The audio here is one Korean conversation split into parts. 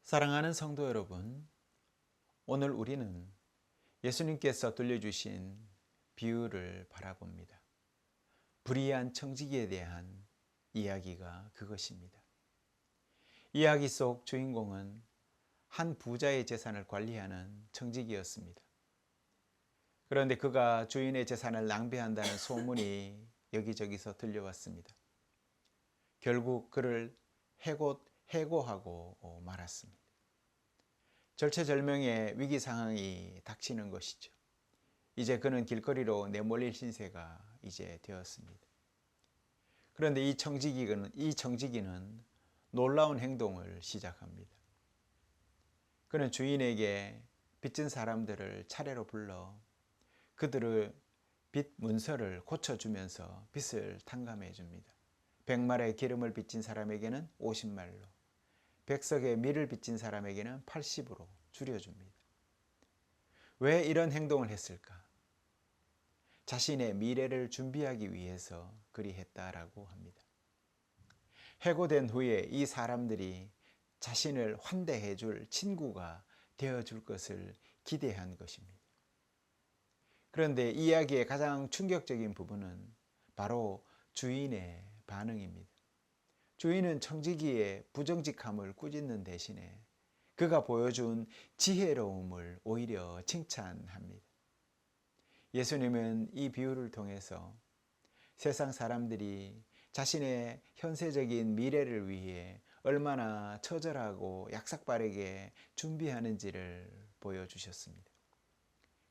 사랑하는 성도 여러분, 오늘 우리는 예수님께서 들려주신 비유를 바라봅니다. 불의한 청지기에 대한 이야기가 그것입니다. 이야기 속 주인공은 한 부자의 재산을 관리하는 청지기였습니다. 그런데 그가 주인의 재산을 낭비한다는 소문이 여기저기서 들려왔습니다. 결국 그를 해고하고 말았습니다. 절체절명의 위기 상황이 닥치는 것이죠. 이제 그는 길거리로 내몰릴 신세가 이제 되었습니다. 그런데 이 청지기는 놀라운 행동을 시작합니다. 그는 주인에게 빚진 사람들을 차례로 불러 그들의 빚 문서를 고쳐주면서 빚을 탕감해 줍니다. 100말의 기름을 빚진 사람에게는 50말로, 100석의 밀을 빚진 사람에게는 80으로 줄여줍니다. 왜 이런 행동을 했을까? 자신의 미래를 준비하기 위해서 그리했다라고 합니다. 해고된 후에 이 사람들이 자신을 환대해 줄 친구가 되어 줄 것을 기대한 것입니다. 그런데 이 이야기의 가장 충격적인 부분은 바로 주인의 반응입니다. 주인은 청지기의 부정직함을 꾸짖는 대신에 그가 보여준 지혜로움을 오히려 칭찬합니다. 예수님은 이 비유를 통해서 세상 사람들이 자신의 현세적인 미래를 위해 얼마나 처절하고 약삭빠르게 준비하는지를 보여주셨습니다.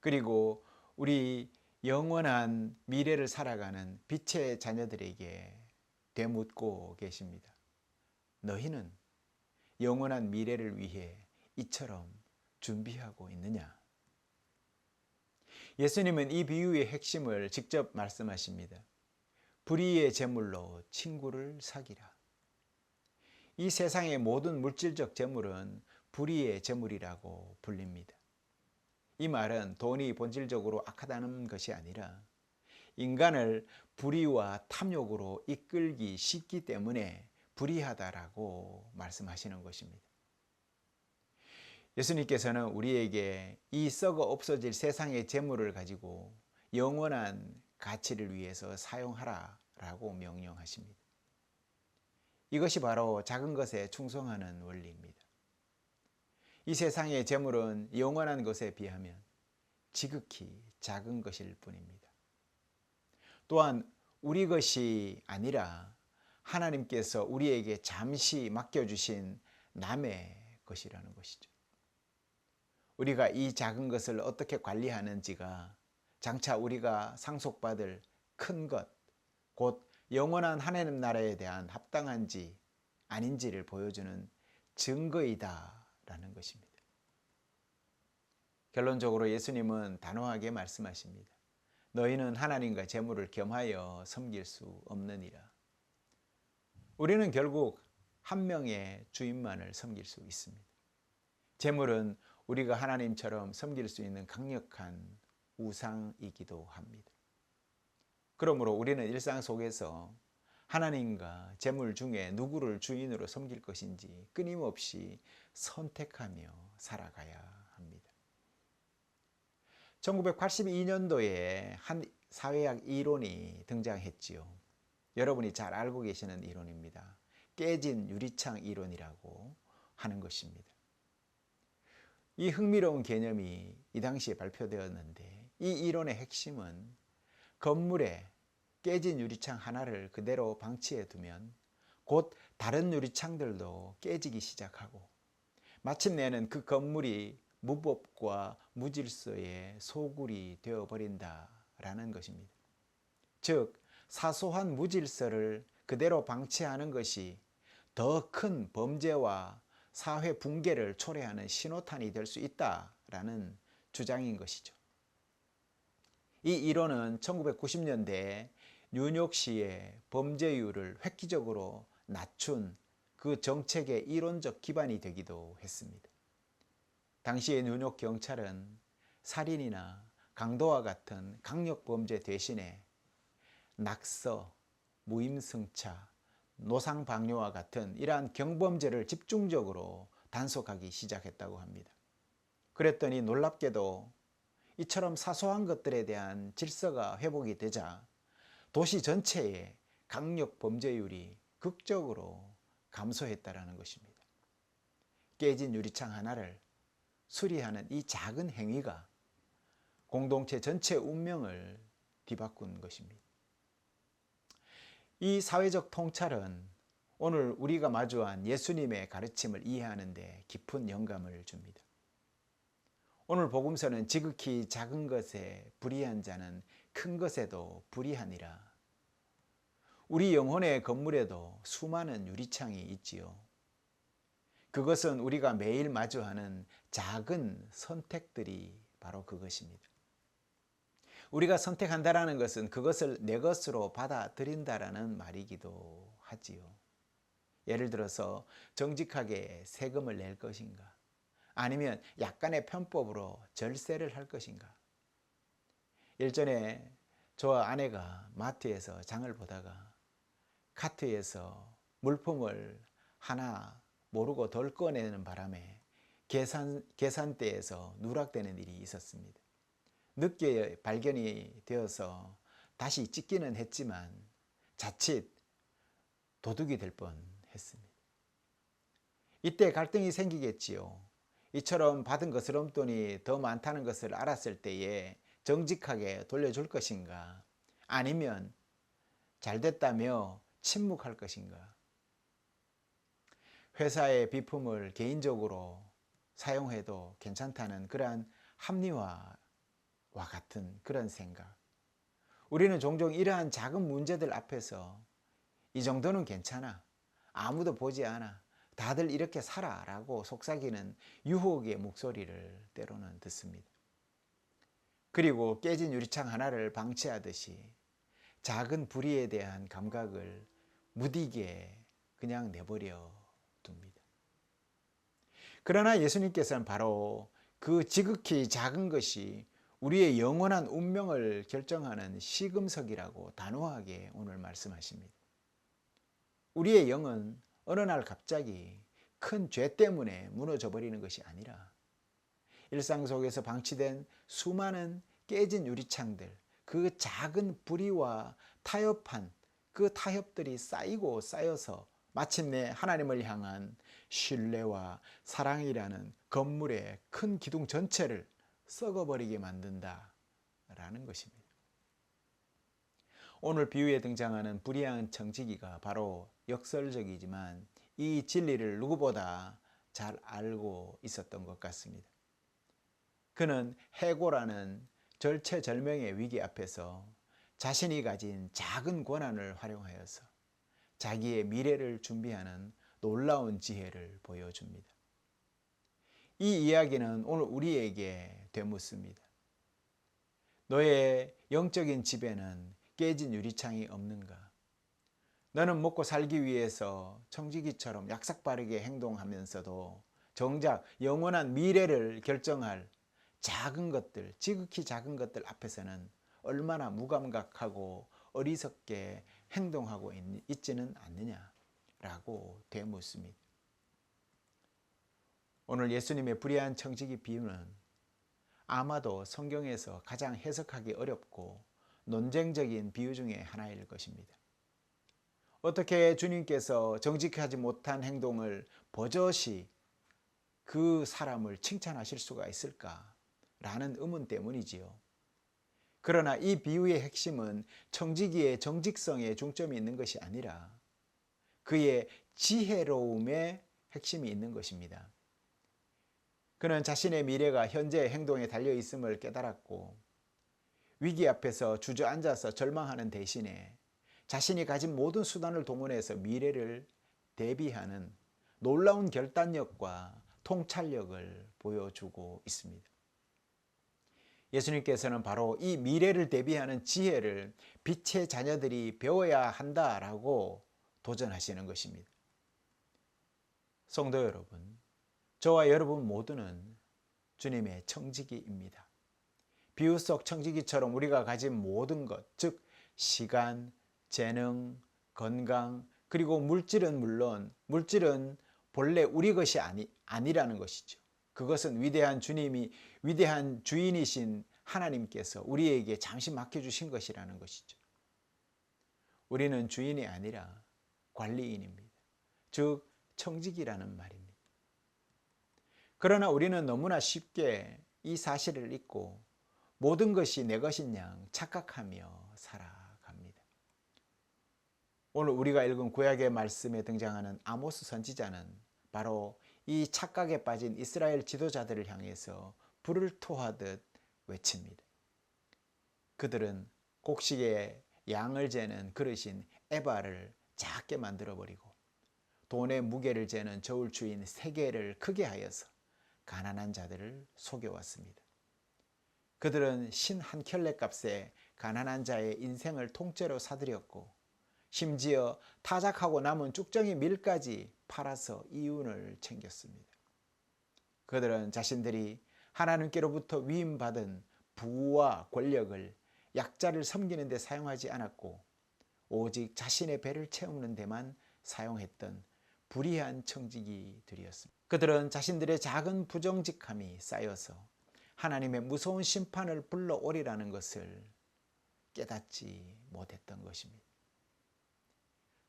그리고 우리 영원한 미래를 살아가는 빛의 자녀들에게 되묻고 계십니다. 너희는 영원한 미래를 위해 이처럼 준비하고 있느냐? 예수님은 이 비유의 핵심을 직접 말씀하십니다. 불의의 재물로 친구를 사귀라. 이 세상의 모든 물질적 재물은 불의의 재물이라고 불립니다. 이 말은 돈이 본질적으로 악하다는 것이 아니라 인간을 불의와 탐욕으로 이끌기 쉽기 때문에 불의하다라고 말씀하시는 것입니다. 예수님께서는 우리에게 이 썩어 없어질 세상의 재물을 가지고 영원한 가치를 위해서 사용하라라고 명령하십니다. 이것이 바로 작은 것에 충성하는 원리입니다. 이 세상의 재물은 영원한 것에 비하면 지극히 작은 것일 뿐입니다. 또한 우리 것이 아니라 하나님께서 우리에게 잠시 맡겨주신 남의 것이라는 것이죠. 우리가 이 작은 것을 어떻게 관리하는지가 장차 우리가 상속받을 큰 것, 곧 영원한 하나님 나라에 대한 합당한지 아닌지를 보여주는 증거이다라는 것입니다. 결론적으로 예수님은 단호하게 말씀하십니다. 너희는 하나님과 재물을 겸하여 섬길 수 없느니라. 우리는 결국 한 명의 주인만을 섬길 수 있습니다. 재물은 우리가 하나님처럼 섬길 수 있는 강력한 우상이기도 합니다. 그러므로 우리는 일상 속에서 하나님과 재물 중에 누구를 주인으로 섬길 것인지 끊임없이 선택하며 살아가야 합니다. 1982년도에 한 사회학 이론이 등장했지요. 여러분이 잘 알고 계시는 이론입니다. 깨진 유리창 이론이라고 하는 것입니다. 이 흥미로운 개념이 이 당시에 발표되었는데 이 이론의 핵심은 건물에 깨진 유리창 하나를 그대로 방치해 두면 곧 다른 유리창들도 깨지기 시작하고 마침내는 그 건물이 무법과 무질서의 소굴이 되어버린다라는 것입니다. 즉 사소한 무질서를 그대로 방치하는 것이 더 큰 범죄와 사회 붕괴를 초래하는 신호탄이 될 수 있다라는 주장인 것이죠. 이 이론은 1990년대에 뉴욕시의 범죄율을 획기적으로 낮춘 그 정책의 이론적 기반이 되기도 했습니다. 당시의 뉴욕 경찰은 살인이나 강도와 같은 강력 범죄 대신에 낙서, 무임승차, 노상방뇨와 같은 이러한 경범죄를 집중적으로 단속하기 시작했다고 합니다. 그랬더니 놀랍게도 이처럼 사소한 것들에 대한 질서가 회복이 되자 도시 전체의 강력 범죄율이 극적으로 감소했다라는 것입니다. 깨진 유리창 하나를 수리하는 이 작은 행위가 공동체 전체 운명을 뒤바꾼 것입니다. 이 사회적 통찰은 오늘 우리가 마주한 예수님의 가르침을 이해하는 데 깊은 영감을 줍니다. 오늘 복음서는 지극히 작은 것에 불의한 자는 큰 것에도 불의하니라. 우리 영혼의 건물에도 수많은 유리창이 있지요. 그것은 우리가 매일 마주하는 작은 선택들이 바로 그것입니다. 우리가 선택한다라는 것은 그것을 내 것으로 받아들인다라는 말이기도 하지요. 예를 들어서 정직하게 세금을 낼 것인가, 아니면 약간의 편법으로 절세를 할 것인가. 일전에 저와 아내가 마트에서 장을 보다가 카트에서 물품을 하나 모르고 덜 꺼내는 바람에 계산대에서 누락되는 일이 있었습니다. 늦게 발견이 되어서 다시 찍기는 했지만 자칫 도둑이 될 뻔했습니다. 이때 갈등이 생기겠지요. 이처럼 받은 거스름돈이 더 많다는 것을 알았을 때에 정직하게 돌려줄 것인가, 아니면 잘됐다며 침묵할 것인가. 회사의 비품을 개인적으로 사용해도 괜찮다는 그러한 합리화와 같은 그런 생각. 우리는 종종 이러한 작은 문제들 앞에서 이 정도는 괜찮아, 아무도 보지 않아, 다들 이렇게 살아 라고 속삭이는 유혹의 목소리를 때로는 듣습니다. 그리고 깨진 유리창 하나를 방치하듯이 작은 불의에 대한 감각을 무디게 그냥 내버려 둡니다. 그러나 예수님께서는 바로 그 지극히 작은 것이 우리의 영원한 운명을 결정하는 시금석이라고 단호하게 오늘 말씀하십니다. 우리의 영은 어느 날 갑자기 큰 죄 때문에 무너져 버리는 것이 아니라 일상 속에서 방치된 수많은 깨진 유리창들, 그 작은 불의와 타협한 그 타협들이 쌓이고 쌓여서 마침내 하나님을 향한 신뢰와 사랑이라는 건물의 큰 기둥 전체를 썩어버리게 만든다라는 것입니다. 오늘 비유에 등장하는 불의한 청지기가 바로 역설적이지만 이 진리를 누구보다 잘 알고 있었던 것 같습니다. 그는 해고라는 절체절명의 위기 앞에서 자신이 가진 작은 권한을 활용하여서 자기의 미래를 준비하는 놀라운 지혜를 보여줍니다. 이 이야기는 오늘 우리에게 되묻습니다. 너의 영적인 집에는 깨진 유리창이 없는가? 너는 먹고 살기 위해서 청지기처럼 약삭빠르게 행동하면서도 정작 영원한 미래를 결정할 작은 것들, 지극히 작은 것들 앞에서는 얼마나 무감각하고 어리석게 행동하고 있지는 않느냐라고 되묻습니다. 오늘 예수님의 불의한 청지기 비유는 아마도 성경에서 가장 해석하기 어렵고 논쟁적인 비유 중에 하나일 것입니다. 어떻게 주님께서 정직하지 못한 행동을 버젓이 그 사람을 칭찬하실 수가 있을까라는 의문 때문이지요. 그러나 이 비유의 핵심은 청지기의 정직성에 중점이 있는 것이 아니라 그의 지혜로움에 핵심이 있는 것입니다. 그는 자신의 미래가 현재의 행동에 달려 있음을 깨달았고 위기 앞에서 주저앉아서 절망하는 대신에 자신이 가진 모든 수단을 동원해서 미래를 대비하는 놀라운 결단력과 통찰력을 보여주고 있습니다. 예수님께서는 바로 이 미래를 대비하는 지혜를 빛의 자녀들이 배워야 한다라고 도전하시는 것입니다. 성도 여러분, 저와 여러분 모두는 주님의 청지기입니다. 비유 속 청지기처럼 우리가 가진 모든 것, 즉 시간, 재능, 건강, 그리고 물질은 물론 물질은 본래 우리 것이 아니라는 것이죠. 그것은 위대한 주인이신 하나님께서 우리에게 잠시 맡겨주신 것이라는 것이죠. 우리는 주인이 아니라 관리인입니다. 즉 청직이라는 말입니다. 그러나 우리는 너무나 쉽게 이 사실을 잊고 모든 것이 내 것인 양 착각하며 살아갑니다. 오늘 우리가 읽은 구약의 말씀에 등장하는 아모스 선지자는 바로 이 착각에 빠진 이스라엘 지도자들을 향해서 불을 토하듯 외칩니다. 그들은 곡식에 양을 재는 그릇인 에바를 작게 만들어버리고 돈의 무게를 재는 저울추인 세게를 크게 하여서 가난한 자들을 속여왔습니다. 그들은 신 한 켤레 값에 가난한 자의 인생을 통째로 사들였고 심지어 타작하고 남은 쭉정이 밀까지 팔아서 이윤을 챙겼습니다. 그들은 자신들이 하나님께로부터 위임받은 부와 권력을 약자를 섬기는 데 사용하지 않았고 오직 자신의 배를 채우는 데만 사용했던 불의한 청지기들이었습니다. 그들은 자신들의 작은 부정직함이 쌓여서 하나님의 무서운 심판을 불러오리라는 것을 깨닫지 못했던 것입니다.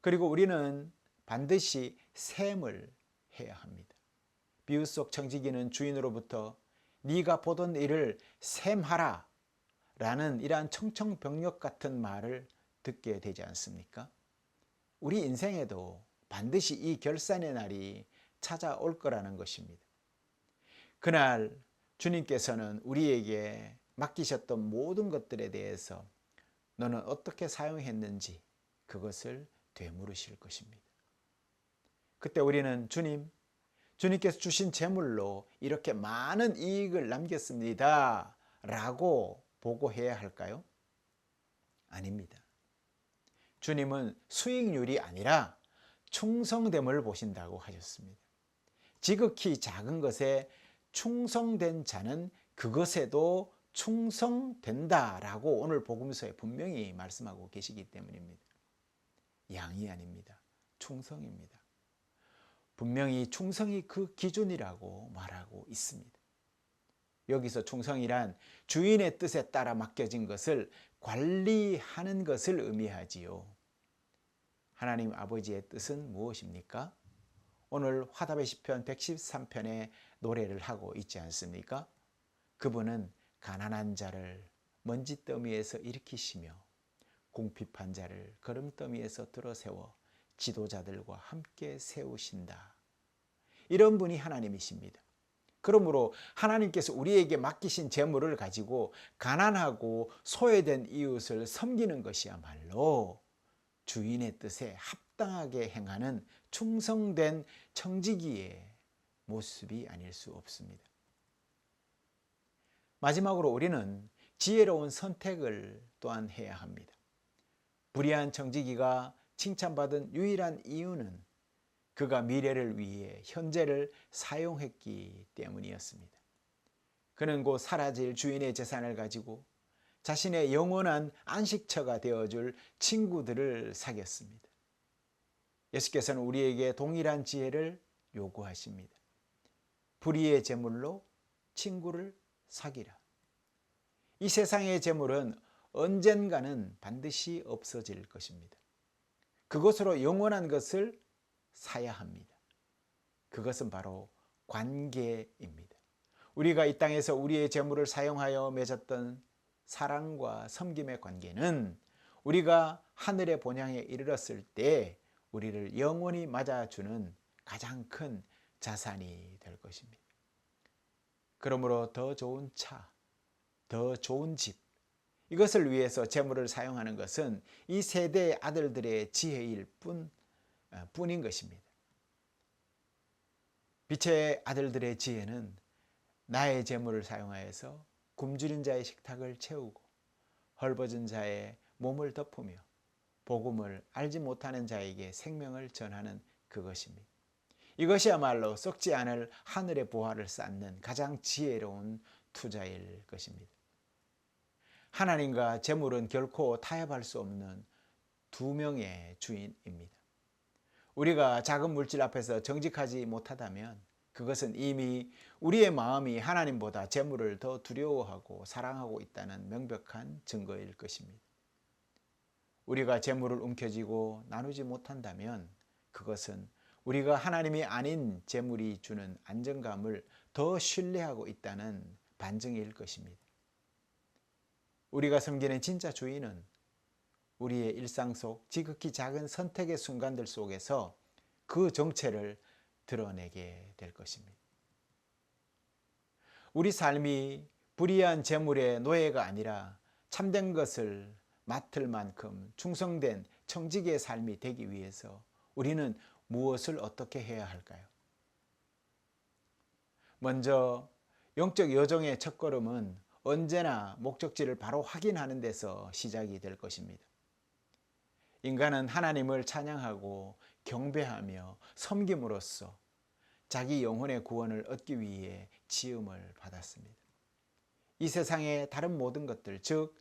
그리고 우리는 반드시 셈을 해야 합니다. 비유 속 청지기는 주인으로부터 네가 보던 일을 셈하라 라는 이러한 청청병력 같은 말을 듣게 되지 않습니까? 우리 인생에도 반드시 이 결산의 날이 찾아올 거라는 것입니다. 그날 주님께서는 우리에게 맡기셨던 모든 것들에 대해서 너는 어떻게 사용했는지 그것을 되물으실 것입니다. 그때 우리는 주님께서 주신 재물로 이렇게 많은 이익을 남겼습니다 라고 보고해야 할까요? 아닙니다. 주님은 수익률이 아니라 충성됨을 보신다고 하셨습니다. 지극히 작은 것에 충성된 자는 그것에도 충성된다라고 오늘 복음서에 분명히 말씀하고 계시기 때문입니다. 양이 아닙니다. 충성입니다. 분명히 충성이 그 기준이라고 말하고 있습니다. 여기서 충성이란 주인의 뜻에 따라 맡겨진 것을 관리하는 것을 의미하지요. 하나님 아버지의 뜻은 무엇입니까? 오늘 화답의 시편 113편의 노래를 하고 있지 않습니까? 그분은 가난한 자를 먼지더미에서 일으키시며 궁핍한 자를 거름더미에서 들어세워 지도자들과 함께 세우신다. 이런 분이 하나님이십니다. 그러므로 하나님께서 우리에게 맡기신 재물을 가지고 가난하고 소외된 이웃을 섬기는 것이야말로 주인의 뜻에 합당하게 행하는 충성된 청지기의 모습이 아닐 수 없습니다. 마지막으로 우리는 지혜로운 선택을 또한 해야 합니다. 불의한 청지기가 칭찬받은 유일한 이유는 그가 미래를 위해 현재를 사용했기 때문이었습니다. 그는 곧 사라질 주인의 재산을 가지고 자신의 영원한 안식처가 되어줄 친구들을 사귀었습니다. 예수께서는 우리에게 동일한 지혜를 요구하십니다. 불의의 재물로 친구를 사귀라. 이 세상의 재물은 언젠가는 반드시 없어질 것입니다. 그것으로 영원한 것을 사야 합니다. 그것은 바로 관계입니다. 우리가 이 땅에서 우리의 재물을 사용하여 맺었던 사랑과 섬김의 관계는 우리가 하늘의 본향에 이르렀을 때 우리를 영원히 맞아주는 가장 큰 자산이 될 것입니다. 그러므로 더 좋은 차, 더 좋은 집, 이것을 위해서 재물을 사용하는 것은 이 세대의 아들들의 지혜일 뿐인 것입니다. 빛의 아들들의 지혜는 나의 재물을 사용하여서 굶주린 자의 식탁을 채우고 헐벗은 자의 몸을 덮으며 복음을 알지 못하는 자에게 생명을 전하는 그것입니다. 이것이야말로 썩지 않을 하늘의 보화를 쌓는 가장 지혜로운 투자일 것입니다. 하나님과 재물은 결코 타협할 수 없는 두 명의 주인입니다. 우리가 작은 물질 앞에서 정직하지 못하다면 그것은 이미 우리의 마음이 하나님보다 재물을 더 두려워하고 사랑하고 있다는 명백한 증거일 것입니다. 우리가 재물을 움켜쥐고 나누지 못한다면 그것은 우리가 하나님이 아닌 재물이 주는 안정감을 더 신뢰하고 있다는 반증일 것입니다. 우리가 섬기는 진짜 주인은 우리의 일상 속 지극히 작은 선택의 순간들 속에서 그 정체를 드러내게 될 것입니다. 우리 삶이 불의한 재물의 노예가 아니라 참된 것을 맡을 만큼 충성된 청지기의 삶이 되기 위해서 우리는 무엇을 어떻게 해야 할까요? 먼저 영적 여정의 첫걸음은 언제나 목적지를 바로 확인하는 데서 시작이 될 것입니다. 인간은 하나님을 찬양하고 경배하며 섬김으로써 자기 영혼의 구원을 얻기 위해 지음을 받았습니다. 이 세상의 다른 모든 것들, 즉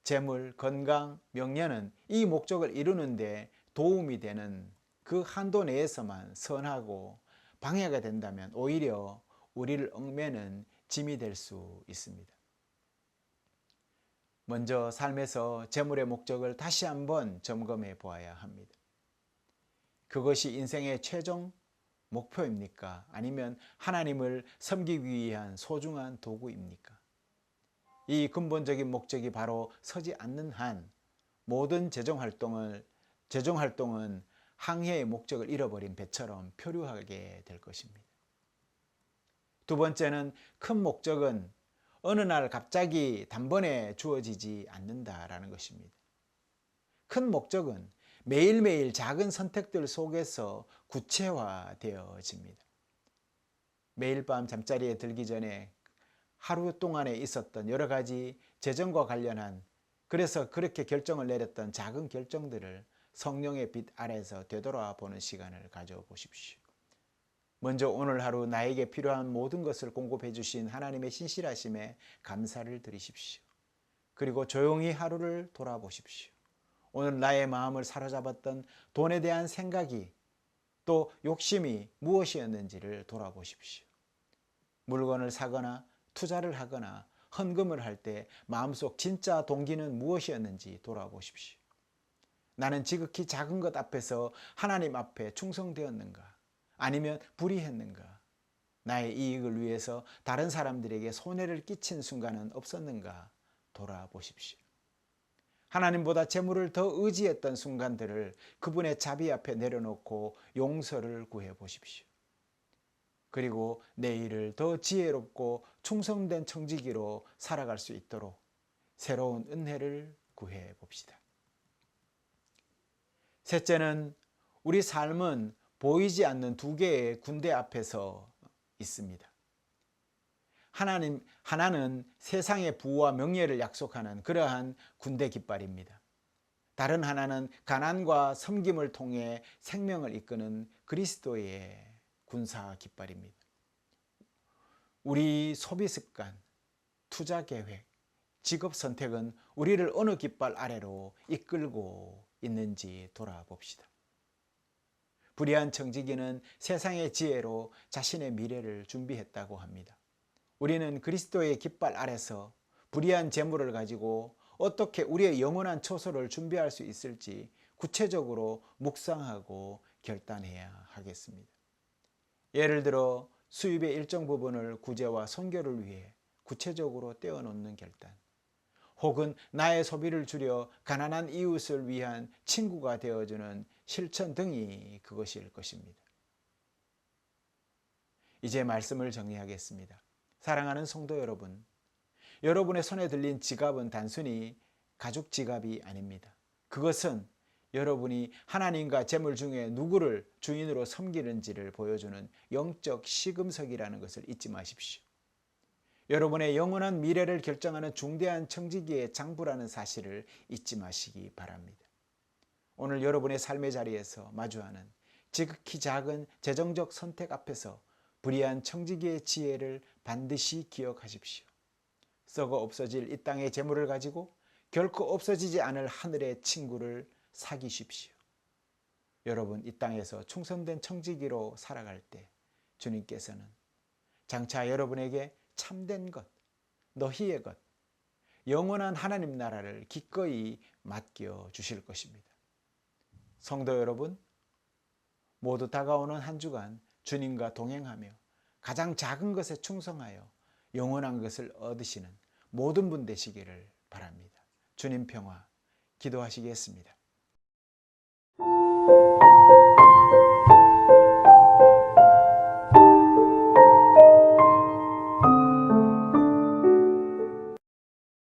재물, 건강, 명예는 이 목적을 이루는 데 도움이 되는 그 한도 내에서만 선하고 방해가 된다면 오히려 우리를 얽매는 짐이 될 수 있습니다. 먼저 삶에서 재물의 목적을 다시 한번 점검해 보아야 합니다. 그것이 인생의 최종 목표입니까? 아니면 하나님을 섬기기 위한 소중한 도구입니까? 이 근본적인 목적이 바로 서지 않는 한 모든 재정활동은 항해의 목적을 잃어버린 배처럼 표류하게 될 것입니다. 두 번째는 큰 목적은 어느 날 갑자기 단번에 주어지지 않는다라는 것입니다. 큰 목적은 매일매일 작은 선택들 속에서 구체화되어집니다. 매일 밤 잠자리에 들기 전에 하루 동안에 있었던 여러 가지 재정과 관련한 그래서 그렇게 결정을 내렸던 작은 결정들을 성령의 빛 아래서 되돌아보는 시간을 가져보십시오. 먼저 오늘 하루 나에게 필요한 모든 것을 공급해 주신 하나님의 신실하심에 감사를 드리십시오. 그리고 조용히 하루를 돌아보십시오. 오늘 나의 마음을 사로잡았던 돈에 대한 생각이 또 욕심이 무엇이었는지를 돌아보십시오. 물건을 사거나 투자를 하거나 헌금을 할 때 마음속 진짜 동기는 무엇이었는지 돌아보십시오. 나는 지극히 작은 것 앞에서 하나님 앞에 충성되었는가? 아니면 불의했는가? 나의 이익을 위해서 다른 사람들에게 손해를 끼친 순간은 없었는가? 돌아보십시오. 하나님보다 재물을 더 의지했던 순간들을 그분의 자비 앞에 내려놓고 용서를 구해 보십시오. 그리고 내일을 더 지혜롭고 충성된 청지기로 살아갈 수 있도록 새로운 은혜를 구해 봅시다. 셋째는 우리 삶은 보이지 않는 두 개의 군대 앞에서 있습니다. 하나는 세상의 부와 명예를 약속하는 그러한 군대 깃발입니다. 다른 하나는 가난과 섬김을 통해 생명을 이끄는 그리스도의 군사 깃발입니다. 우리 소비 습관, 투자 계획, 직업 선택은 우리를 어느 깃발 아래로 이끌고 있는지 돌아봅시다. 불의한 청지기는 세상의 지혜로 자신의 미래를 준비했다고 합니다. 우리는 그리스도의 깃발 아래서 불의한 재물을 가지고 어떻게 우리의 영원한 처소를 준비할 수 있을지 구체적으로 묵상하고 결단해야 하겠습니다. 예를 들어 수입의 일정 부분을 구제와 선교를 위해 구체적으로 떼어놓는 결단, 혹은 나의 소비를 줄여 가난한 이웃을 위한 친구가 되어주는 실천 등이 그것일 것입니다. 이제 말씀을 정리하겠습니다. 사랑하는 성도 여러분, 여러분의 손에 들린 지갑은 단순히 가죽 지갑이 아닙니다. 그것은 여러분이 하나님과 재물 중에 누구를 주인으로 섬기는지를 보여주는 영적 시금석이라는 것을 잊지 마십시오. 여러분의 영원한 미래를 결정하는 중대한 청지기의 장부라는 사실을 잊지 마시기 바랍니다. 오늘 여러분의 삶의 자리에서 마주하는 지극히 작은 재정적 선택 앞에서 불의한 청지기의 지혜를 반드시 기억하십시오. 썩어 없어질 이 땅의 재물을 가지고 결코 없어지지 않을 하늘의 친구를 사귀십시오. 여러분 이 땅에서 충성된 청지기로 살아갈 때 주님께서는 장차 여러분에게 참된 것, 너희의 것, 영원한 하나님 나라를 기꺼이 맡겨 주실 것입니다. 성도 여러분, 모두 다가오는 한 주간 주님과 동행하며 가장 작은 것에 충성하여 영원한 것을 얻으시는 모든 분 되시기를 바랍니다. 주님 평화 기도하시겠습니다.